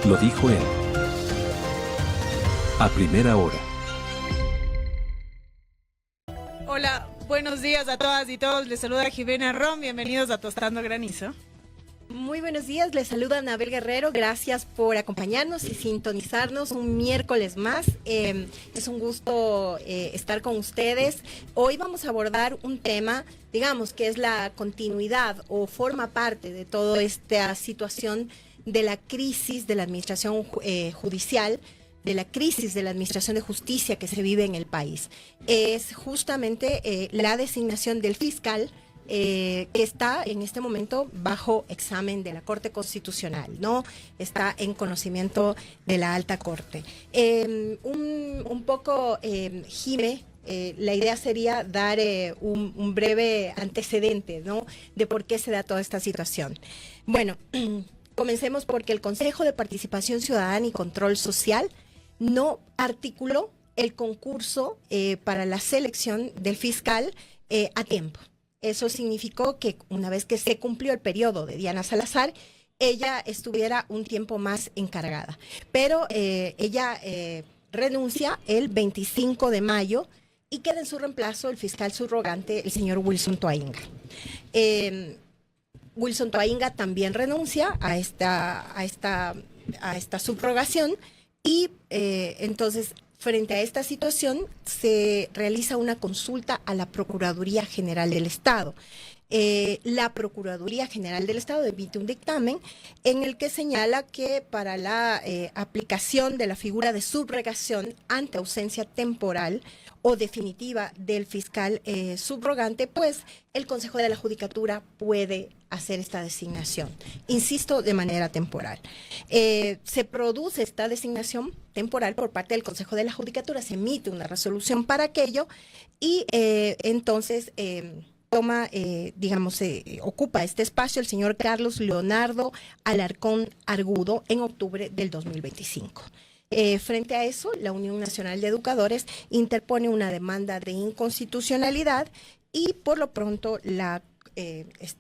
Lo dijo él. A primera hora. Hola, buenos días a todas y todos. Les saluda Jimena Ron. Bienvenidos a Tostando Granizo. Muy buenos días, les saluda Anabel Guerrero. Gracias por acompañarnos y sintonizarnos un miércoles más. Es un gusto estar con ustedes. Hoy vamos a abordar un tema, digamos, que es la continuidad o forma parte de toda esta situación de la crisis de la administración judicial, de la crisis de la administración de justicia que se vive en el país. Es justamente la designación del fiscal que está en este momento bajo examen de la Corte Constitucional, ¿no? Está en conocimiento de la Alta Corte. Un poco, Jime, la idea sería dar un breve antecedente, ¿no?, de por qué se da toda esta situación. Bueno, comencemos porque el Consejo de Participación Ciudadana y Control Social no articuló el concurso para la selección del fiscal a tiempo. Eso significó que una vez que se cumplió el periodo de Diana Salazar, ella estuviera un tiempo más encargada. Pero ella renuncia el 25 de mayo y queda en su reemplazo el fiscal subrogante, el señor Wilson Toainga. Wilson Toainga también renuncia a esta subrogación y entonces, frente a esta situación, se realiza una consulta a la Procuraduría General del Estado. La Procuraduría General del Estado emite un dictamen en el que señala que para la aplicación de la figura de subrogación ante ausencia temporal o definitiva del fiscal subrogante, pues el Consejo de la Judicatura puede hacer esta designación, insisto, de manera temporal. Se produce esta designación temporal por parte del Consejo de la Judicatura, se emite una resolución para aquello y entonces toma, ocupa este espacio el señor Carlos Leonardo Alarcón Argudo en octubre del 2025. Frente a eso, la Unión Nacional de Educadores interpone una demanda de inconstitucionalidad y por lo pronto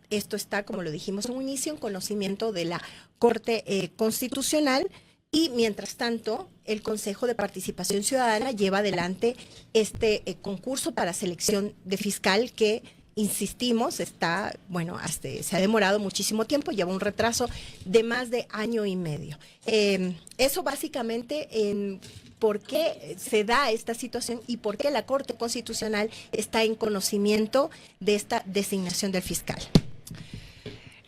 esto está, como lo dijimos en un inicio, en conocimiento de la Corte Constitucional y mientras tanto el Consejo de Participación Ciudadana lleva adelante este concurso para selección de fiscal que, insistimos, está, bueno, se ha demorado muchísimo tiempo, lleva un retraso de más de año y medio. Eso básicamente en por qué se da esta situación y por qué la Corte Constitucional está en conocimiento de esta designación del fiscal.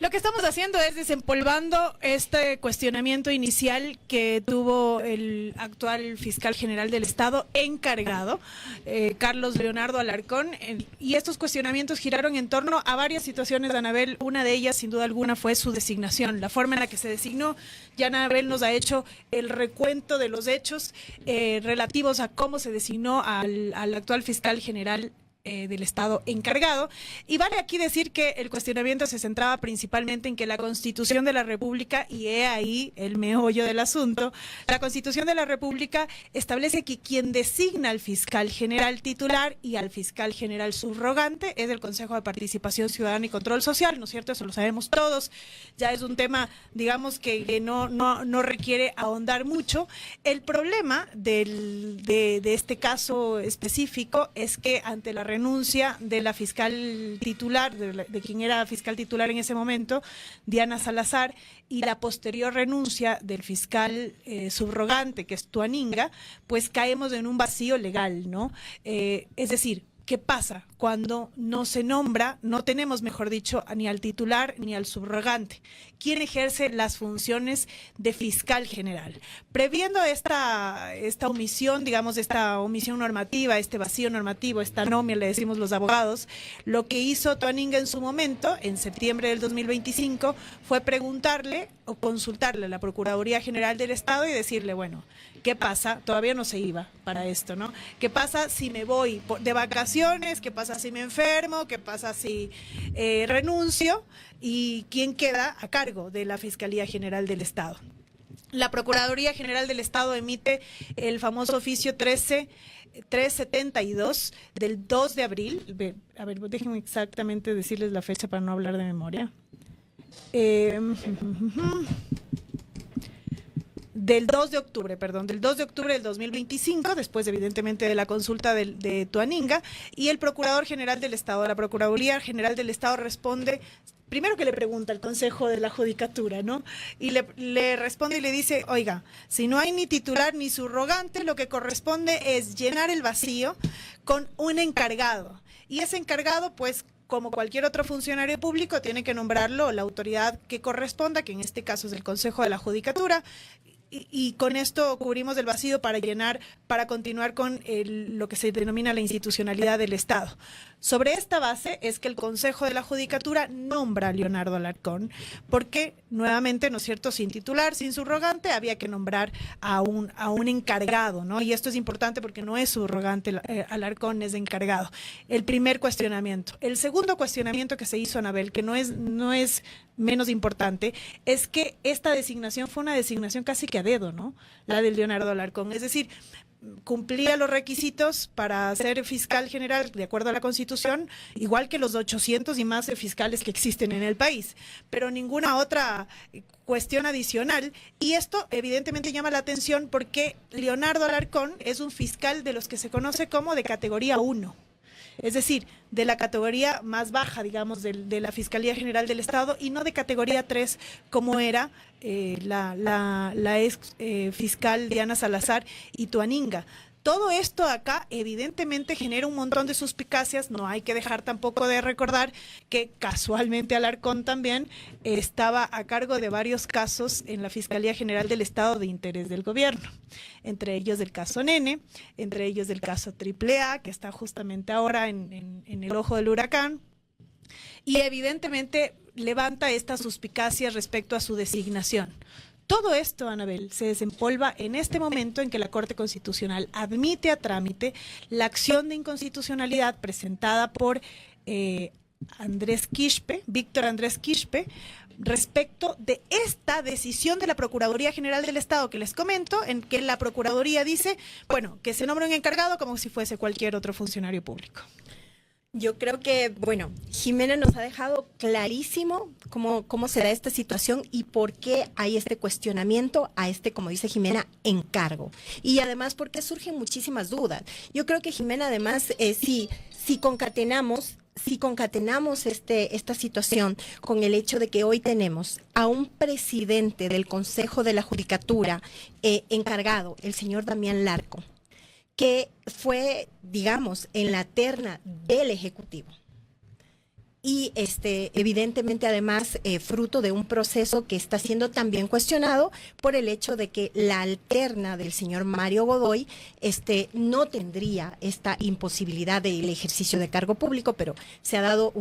Lo que estamos haciendo es desempolvando este cuestionamiento inicial que tuvo el actual fiscal general del Estado encargado, Carlos Leonardo Alarcón, y estos cuestionamientos giraron en torno a varias situaciones de Anabel. Una de ellas, sin duda alguna, fue su designación, la forma en la que se designó. Ya Anabel nos ha hecho el recuento de los hechos relativos a cómo se designó al actual fiscal general del Estado encargado, y vale aquí decir que el cuestionamiento se centraba principalmente en que la Constitución de la República, y he ahí el meollo del asunto, la Constitución de la República establece que quien designa al fiscal general titular y al fiscal general subrogante es el Consejo de Participación Ciudadana y Control Social, ¿no es cierto? Eso lo sabemos todos, ya es un tema, digamos, que no requiere ahondar mucho. El problema de este caso específico es que ante la renuncia de la fiscal titular, de quien era fiscal titular en ese momento, Diana Salazar, y la posterior renuncia del fiscal subrogante, que es Toainga, pues caemos en un vacío legal, ¿no? Es decir, ¿qué pasa cuando no se nombra, no tenemos, mejor dicho, ni al titular ni al subrogante? ¿Quién ejerce las funciones de fiscal general? Previendo esta omisión, digamos, esta omisión normativa, este vacío normativo, esta anomia, le decimos los abogados, lo que hizo Toainga en su momento, en septiembre del 2025, fue preguntarle o consultarle a la Procuraduría General del Estado y decirle, bueno, ¿qué pasa? Todavía no se iba para esto, ¿no? ¿Qué pasa si me voy de vacaciones? ¿Qué pasa si me enfermo? ¿Qué pasa si renuncio? ¿Y quién queda a cargo de la Fiscalía General del Estado? La Procuraduría General del Estado emite el famoso oficio 372 del 2 de abril. A ver, déjenme exactamente decirles la fecha para no hablar de memoria. del 2 de octubre, del 2 de octubre del 2025, después evidentemente de la consulta de Tuaninga, y el Procurador General del Estado, la Procuraduría General del Estado responde, primero que le pregunta al Consejo de la Judicatura, ¿no? Y le responde y le dice, oiga, si no hay ni titular ni subrogante, lo que corresponde es llenar el vacío con un encargado. Y ese encargado, pues, como cualquier otro funcionario público, tiene que nombrarlo la autoridad que corresponda, que en este caso es el Consejo de la Judicatura, y con esto cubrimos el vacío para continuar con lo que se denomina la institucionalidad del Estado. Sobre esta base es que el Consejo de la Judicatura nombra a Leonardo Alarcón, porque nuevamente, ¿no es cierto?, sin titular, sin subrogante, había que nombrar a un encargado, ¿no? Y esto es importante porque no es subrogante Alarcón, es encargado. El primer cuestionamiento. El segundo cuestionamiento que se hizo, Anabel, que no es menos importante, es que esta designación fue una designación casi que a dedo, ¿no? La del Leonardo Alarcón. Es decir, cumplía los requisitos para ser fiscal general de acuerdo a la Constitución, igual que los 800 y más fiscales que existen en el país, pero ninguna otra cuestión adicional. Y esto evidentemente llama la atención porque Leonardo Alarcón es un fiscal de los que se conoce como de categoría 1. Es decir, de la categoría más baja, digamos, de la Fiscalía General del Estado, y no de categoría 3 como era la ex fiscal Diana Salazar y Tuaninga. Todo esto acá evidentemente genera un montón de suspicacias. No hay que dejar tampoco de recordar que casualmente Alarcón también estaba a cargo de varios casos en la Fiscalía General del Estado de interés del gobierno, entre ellos del caso Nene, entre ellos del caso AAA, que está justamente ahora en el ojo del huracán, y evidentemente levanta estas suspicacias respecto a su designación. Todo esto, Anabel, se desempolva en este momento en que la Corte Constitucional admite a trámite la acción de inconstitucionalidad presentada por Víctor Andrés Quispe, respecto de esta decisión de la Procuraduría General del Estado que les comento, en que la Procuraduría dice, bueno, que se nombre un encargado como si fuese cualquier otro funcionario público. Yo creo que, bueno, Jimena nos ha dejado clarísimo cómo se da esta situación y por qué hay este cuestionamiento a este, como dice Jimena, encargo. Y además porque surgen muchísimas dudas. Yo creo que Jimena, además, si concatenamos esta situación con el hecho de que hoy tenemos a un presidente del Consejo de la Judicatura encargado, el señor Damián Larco, que fue, digamos, en la terna del Ejecutivo. Y evidentemente además fruto de un proceso que está siendo también cuestionado por el hecho de que la alterna del señor Mario Godoy no tendría esta imposibilidad del ejercicio de cargo público, pero se ha dado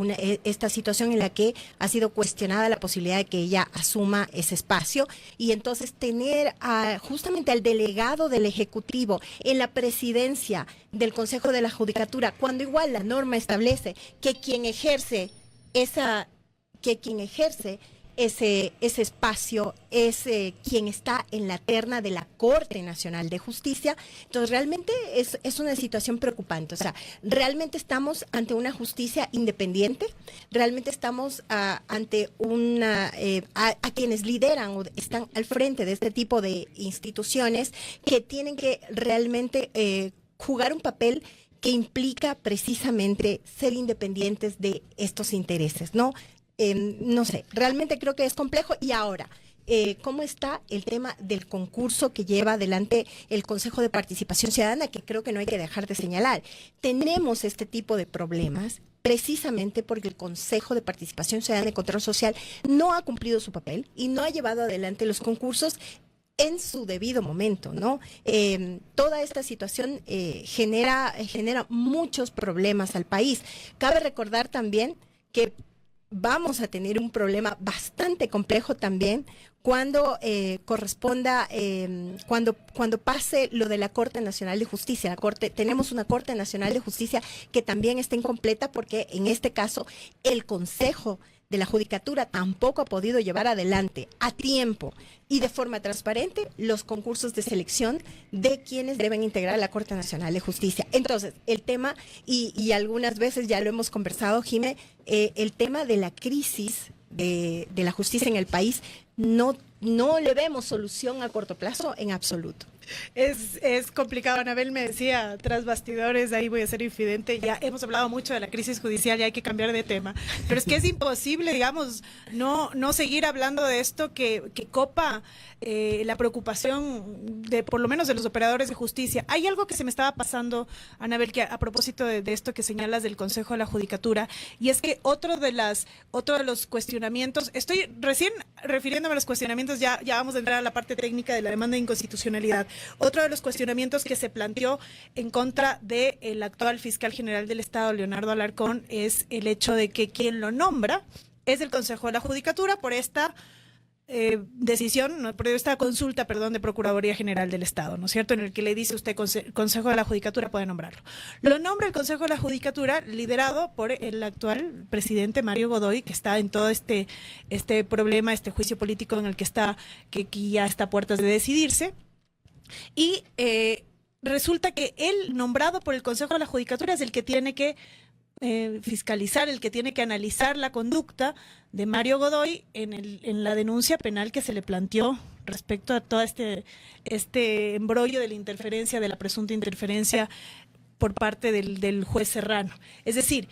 esta situación en la que ha sido cuestionada la posibilidad de que ella asuma ese espacio, y entonces tener justamente al delegado del Ejecutivo en la presidencia del Consejo de la Judicatura, cuando igual la norma establece que quien ejerce ese espacio es quien está en la terna de la Corte Nacional de Justicia. Entonces realmente es una situación preocupante. O sea, realmente estamos ante una justicia independiente, realmente estamos ante a quienes lideran o están al frente de este tipo de instituciones que tienen que realmente jugar un papel que implica precisamente ser independientes de estos intereses, ¿no? No sé, realmente creo que es complejo. Y ahora, ¿cómo está el tema del concurso que lleva adelante el Consejo de Participación Ciudadana? Que creo que no hay que dejar de señalar. Tenemos este tipo de problemas precisamente porque el Consejo de Participación Ciudadana y Control Social no ha cumplido su papel y no ha llevado adelante los concursos en su debido momento, ¿no? Toda esta situación genera muchos problemas al país. Cabe recordar también que vamos a tener un problema bastante complejo también cuando cuando pase lo de la Corte Nacional de Justicia. Tenemos una Corte Nacional de Justicia que también está incompleta porque en este caso el Consejo de la Judicatura tampoco ha podido llevar adelante a tiempo y de forma transparente los concursos de selección de quienes deben integrar la Corte Nacional de Justicia. Entonces, el tema, y algunas veces ya lo hemos conversado, Jimé, el tema de la crisis de la justicia en el país, no le vemos solución a corto plazo en absoluto. Es complicado. Anabel me decía tras bastidores, ahí voy a ser infidente, ya hemos hablado mucho de la crisis judicial y hay que cambiar de tema, pero es que es imposible, digamos, no seguir hablando de esto que copa la preocupación de por lo menos de los operadores de justicia. Hay algo que se me estaba pasando, Anabel, que a propósito de esto que señalas del Consejo de la Judicatura, y es que otro de los cuestionamientos, estoy recién refiriéndome a los cuestionamientos, ya vamos a entrar a la parte técnica de la demanda de inconstitucionalidad. Otro de los cuestionamientos que se planteó en contra del actual fiscal general del Estado, Leonardo Alarcón, es el hecho de que quien lo nombra es el Consejo de la Judicatura por esta por esta consulta, de Procuraduría General del Estado, ¿no es cierto?, en el que le dice usted, Consejo de la Judicatura puede nombrarlo. Lo nombra el Consejo de la Judicatura, liderado por el actual presidente Mario Godoy, que está en todo este problema, este juicio político en el que está, que ya está a puertas de decidirse. Y resulta que él, nombrado por el Consejo de la Judicatura, es el que tiene que fiscalizar, el que tiene que analizar la conducta de Mario Godoy en la denuncia penal que se le planteó respecto a todo este embrollo de la interferencia, de la presunta interferencia por parte del juez Serrano. Es decir,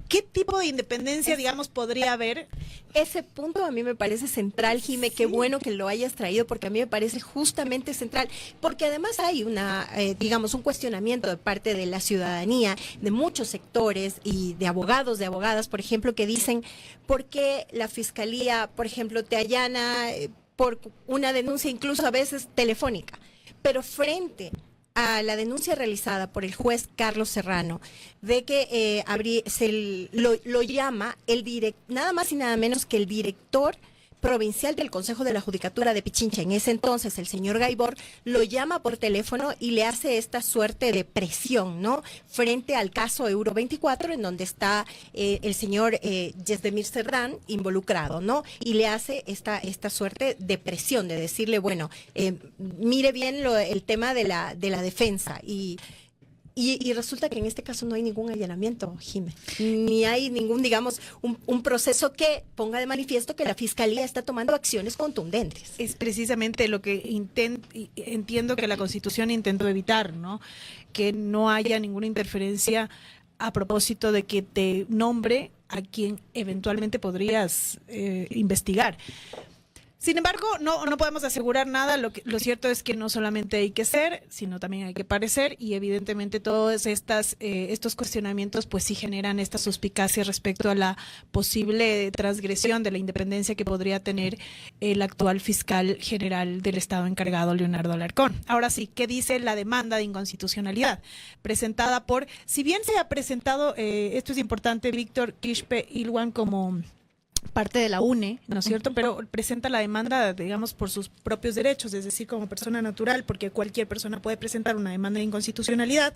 ¿qué tipo de independencia, digamos, podría haber? Ese punto a mí me parece central, Jimé, sí. Qué bueno que lo hayas traído, porque a mí me parece justamente central, porque además hay un cuestionamiento de parte de la ciudadanía, de muchos sectores y de abogados, de abogadas, por ejemplo, que dicen, ¿por qué la Fiscalía, por ejemplo, te allana por una denuncia incluso a veces telefónica? Pero frente a la denuncia realizada por el juez Carlos Serrano de que lo llama nada más y nada menos que el director provincial del Consejo de la Judicatura de Pichincha, en ese entonces el señor Gaibor, lo llama por teléfono y le hace esta suerte de presión, ¿no?, frente al caso Euro 24, en donde está el señor Yesdemir Cerdán involucrado, ¿no?, y le hace esta suerte de presión, de decirle, bueno, mire bien el tema de la defensa, y resulta que en este caso no hay ningún allanamiento, Jimé, ni hay ningún, digamos, un proceso que ponga de manifiesto que la Fiscalía está tomando acciones contundentes. Es precisamente lo que entiendo que la Constitución intentó evitar, ¿no?, que no haya ninguna interferencia a propósito de que te nombre a quien eventualmente podrías investigar. Sin embargo, no podemos asegurar nada. Lo cierto es que no solamente hay que ser, sino también hay que parecer, y evidentemente todos estos cuestionamientos pues sí generan esta suspicacia respecto a la posible transgresión de la independencia que podría tener el actual fiscal general del Estado encargado, Leonardo Alarcón. Ahora sí, ¿qué dice la demanda de inconstitucionalidad? Presentada si bien se ha presentado, esto es importante, Víctor Quispe Ilwan como parte de la UNE, ¿no es cierto?, pero presenta la demanda, digamos, por sus propios derechos, es decir, como persona natural, porque cualquier persona puede presentar una demanda de inconstitucionalidad,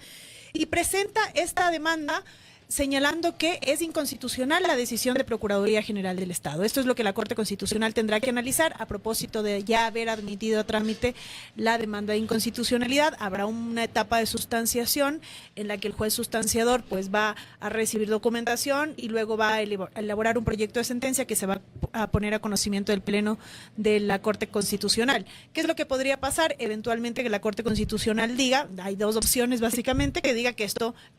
y presenta esta demanda señalando que es inconstitucional la decisión de Procuraduría General del Estado. Esto es lo que la Corte Constitucional tendrá que analizar a propósito de ya haber admitido a trámite la demanda de inconstitucionalidad. Habrá una etapa de sustanciación en la que el juez sustanciador pues va a recibir documentación y luego va a elaborar un proyecto de sentencia que se va a poner a conocimiento del Pleno de la Corte Constitucional. ¿Qué es lo que podría pasar? Eventualmente que la Corte Constitucional diga, hay dos opciones básicamente, que diga que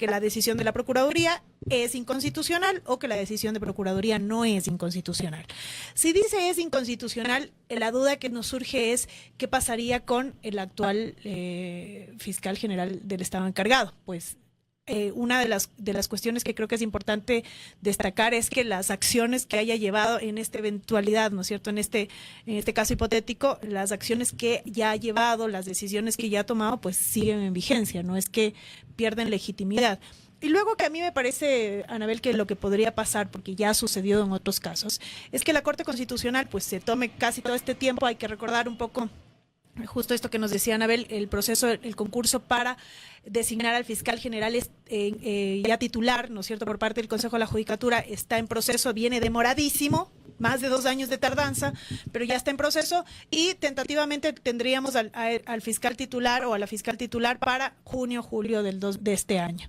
la decisión de la Procuraduría es inconstitucional o que la decisión de Procuraduría no es inconstitucional. Si dice es inconstitucional, la duda que nos surge es qué pasaría con el actual fiscal general del Estado encargado. Pues una de las cuestiones que creo que es importante destacar es que las acciones que haya llevado en esta eventualidad, ¿no es cierto?, en este caso hipotético, las acciones que ya ha llevado, las decisiones que ya ha tomado, pues siguen en vigencia, no es que pierden legitimidad. Y luego que a mí me parece, Anabel, que lo que podría pasar, porque ya ha sucedido en otros casos, es que la Corte Constitucional pues se tome casi todo este tiempo. Hay que recordar un poco justo esto que nos decía Anabel, el concurso para designar al fiscal general ya titular, ¿no es cierto?, por parte del Consejo de la Judicatura, está en proceso, viene demoradísimo, más de 2 años de tardanza, pero ya está en proceso, y tentativamente tendríamos al fiscal titular o a la fiscal titular para junio, julio de este año.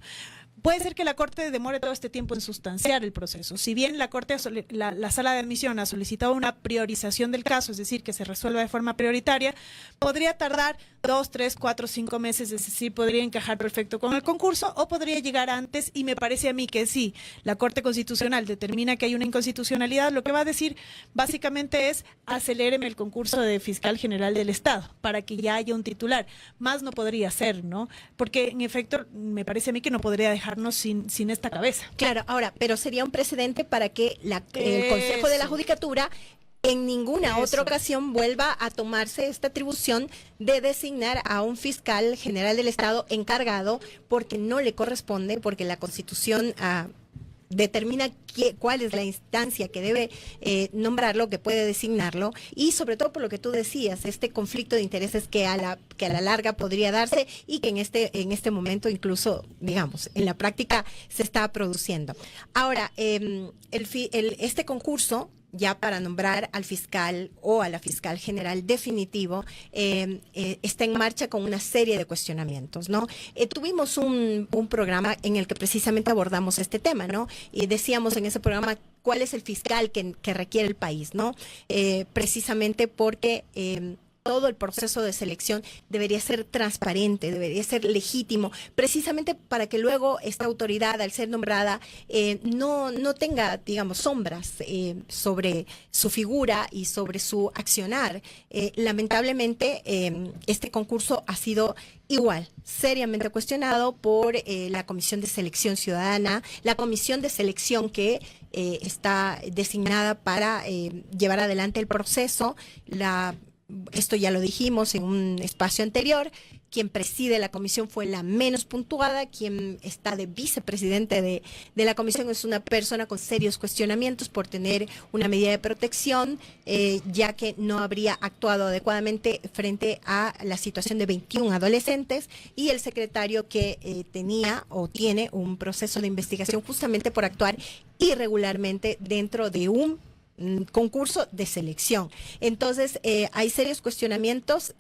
puede ser que la Corte demore todo este tiempo en sustanciar el proceso. Si bien la Corte, la Sala de Admisión ha solicitado una priorización del caso, es decir, que se resuelva de forma prioritaria, podría tardar 2, 3, 4, 5 meses, es decir, podría encajar perfecto con el concurso o podría llegar antes, y me parece a mí que si la Corte Constitucional determina que hay una inconstitucionalidad, lo que va a decir básicamente es aceléreme el concurso de fiscal general del Estado para que ya haya un titular. Más no podría ser, ¿no? Porque en efecto me parece a mí que no podría dejarnos sin esta cabeza. Claro, ahora, pero sería un precedente para que el Consejo de la Judicatura en ninguna otra ocasión vuelva a tomarse esta atribución de designar a un fiscal general del Estado encargado, porque no le corresponde, porque la Constitución determina cuál es la instancia que debe nombrarlo, que puede designarlo, y sobre todo por lo que tú decías, este conflicto de intereses que a la larga podría darse y que en este momento incluso, digamos, en la práctica se está produciendo. Ahora, este concurso, ya para nombrar al fiscal o a la fiscal general definitivo, está en marcha con una serie de cuestionamientos, ¿no? Tuvimos un programa en el que precisamente abordamos este tema, ¿no? Y decíamos en ese programa cuál es el fiscal que requiere el país, ¿no? Precisamente porque todo el proceso de selección debería ser transparente, debería ser legítimo, precisamente para que luego esta autoridad, al ser nombrada, no tenga, digamos, sombras sobre su figura y sobre su accionar. Lamentablemente, este concurso ha sido igual, seriamente cuestionado por la Comisión de Selección Ciudadana, la comisión de selección que está designada para llevar adelante el proceso. Esto ya lo dijimos en un espacio anterior. Quien preside la comisión fue la menos puntuada. Quien está de vicepresidente de la comisión es una persona con serios cuestionamientos por tener una medida de protección, ya que no habría actuado adecuadamente frente a la situación de 21 adolescentes, y el secretario que tenía o tiene un proceso de investigación justamente por actuar irregularmente dentro de un concurso de selección. Entonces, hay serios cuestionamientos.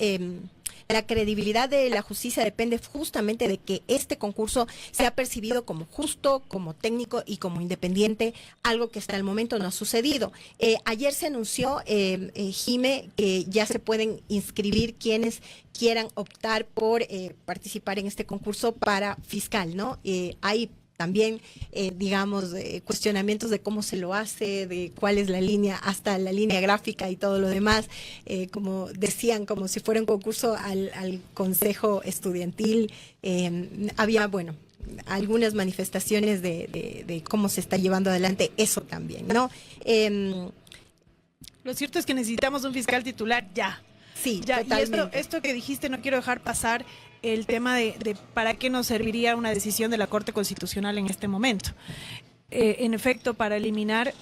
La credibilidad de la justicia depende justamente de que este concurso sea percibido como justo, como técnico y como independiente, algo que hasta el momento no ha sucedido. Ayer se anunció, Jime, que ya se pueden inscribir quienes quieran optar por participar en este concurso para fiscal, ¿no? Hay también, digamos, cuestionamientos de cómo se lo hace, de cuál es la línea, hasta la línea gráfica y todo lo demás, como decían, como si fuera un concurso al Consejo Estudiantil. Había, bueno, algunas manifestaciones de cómo se está llevando adelante eso también, ¿no? Lo cierto es que necesitamos un fiscal titular ya. Sí, ya, totalmente. Y esto que dijiste, no quiero dejar pasar el tema de para qué nos serviría una decisión de la Corte Constitucional en este momento. En efecto, para eliminar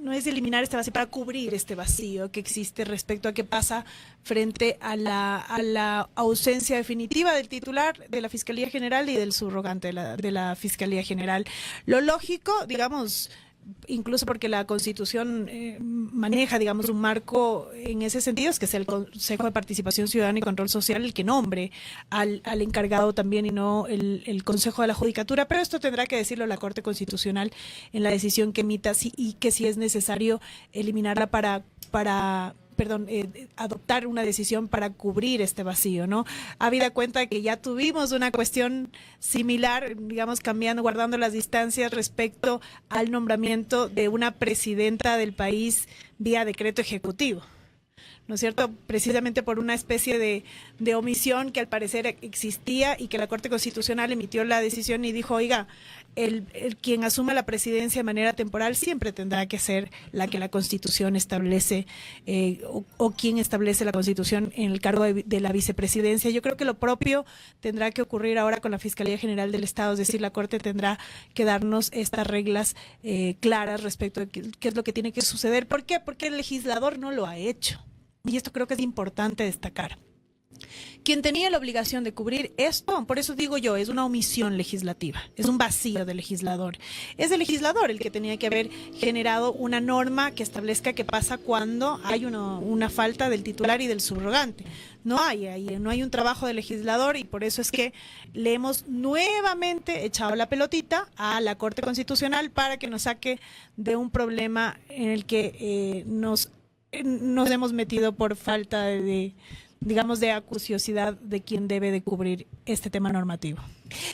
no es eliminar este vacío, para cubrir este vacío que existe respecto a qué pasa frente a la ausencia definitiva del titular de la Fiscalía General y del subrogante de la Fiscalía General. Lo lógico, digamos, incluso porque la Constitución maneja, digamos, un marco en ese sentido, es que sea el Consejo de Participación Ciudadana y Control Social el que nombre al encargado también, y no el Consejo de la Judicatura, pero esto tendrá que decirlo la Corte Constitucional en la decisión que emita, y que si es necesario eliminarla adoptar una decisión para cubrir este vacío, ¿no? Habida cuenta que ya tuvimos una cuestión similar, digamos, guardando las distancias respecto al nombramiento de una presidenta del país vía decreto ejecutivo, ¿no es cierto? Precisamente por una especie de omisión que al parecer existía, y que la Corte Constitucional emitió la decisión y dijo, oiga, el quien asuma la presidencia de manera temporal siempre tendrá que ser la que la Constitución establece, o quien establece la Constitución en el cargo de la vicepresidencia. Yo creo que lo propio tendrá que ocurrir ahora con la Fiscalía General del Estado, es decir, la Corte tendrá que darnos estas reglas claras respecto a qué es lo que tiene que suceder. ¿Por qué? Porque el legislador no lo ha hecho. Y esto creo que es importante destacar. Quien tenía la obligación de cubrir esto, por eso digo yo, es una omisión legislativa, es un vacío del legislador. Es el legislador el que tenía que haber generado una norma que establezca qué pasa cuando hay una falta del titular y del subrogante. No hay un trabajo del legislador, y por eso es que le hemos nuevamente echado la pelotita a la Corte Constitucional para que nos saque de un problema en el que nos hemos metido por falta digamos, de acuciosidad de quien debe de cubrir este tema normativo.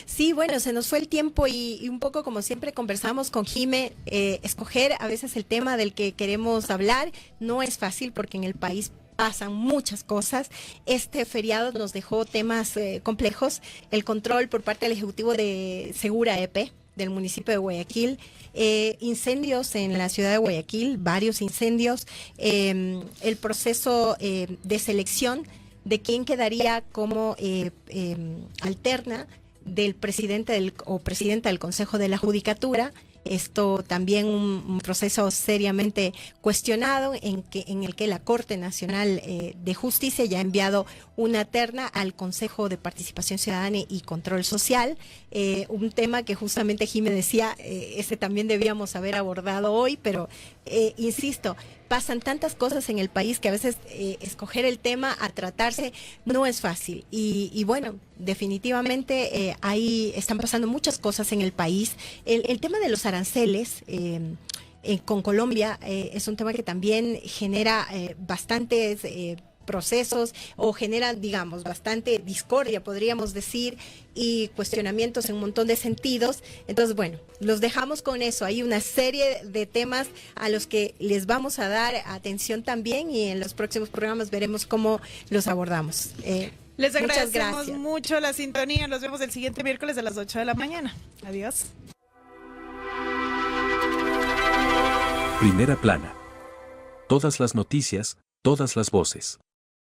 Sí, bueno, se nos fue el tiempo y un poco como siempre conversamos con Jime, escoger a veces el tema del que queremos hablar no es fácil porque en el país pasan muchas cosas. Este feriado nos dejó temas complejos, el control por parte del Ejecutivo de Segura EP del municipio de Guayaquil, incendios en la ciudad de Guayaquil, varios incendios, el proceso de selección de quién quedaría como alterna del presidente o presidenta del Consejo de la Judicatura. Esto también un proceso seriamente cuestionado en el que la Corte Nacional de Justicia ya ha enviado una terna al Consejo de Participación Ciudadana y Control Social, un tema que justamente Jimé decía, ese también debíamos haber abordado hoy, pero insisto, pasan tantas cosas en el país que a veces escoger el tema a tratarse no es fácil. Y bueno, definitivamente ahí están pasando muchas cosas en el país. El tema de los aranceles con Colombia es un tema que también genera bastantes procesos o genera, digamos, bastante discordia, podríamos decir, y cuestionamientos en un montón de sentidos. Entonces, bueno, los dejamos con eso. Hay una serie de temas a los que les vamos a dar atención también y en los próximos programas veremos cómo los abordamos. Les agradecemos mucho la sintonía. Nos vemos el siguiente miércoles a las 8 de la mañana. Adiós. Primera Plana. Todas las noticias, todas las voces.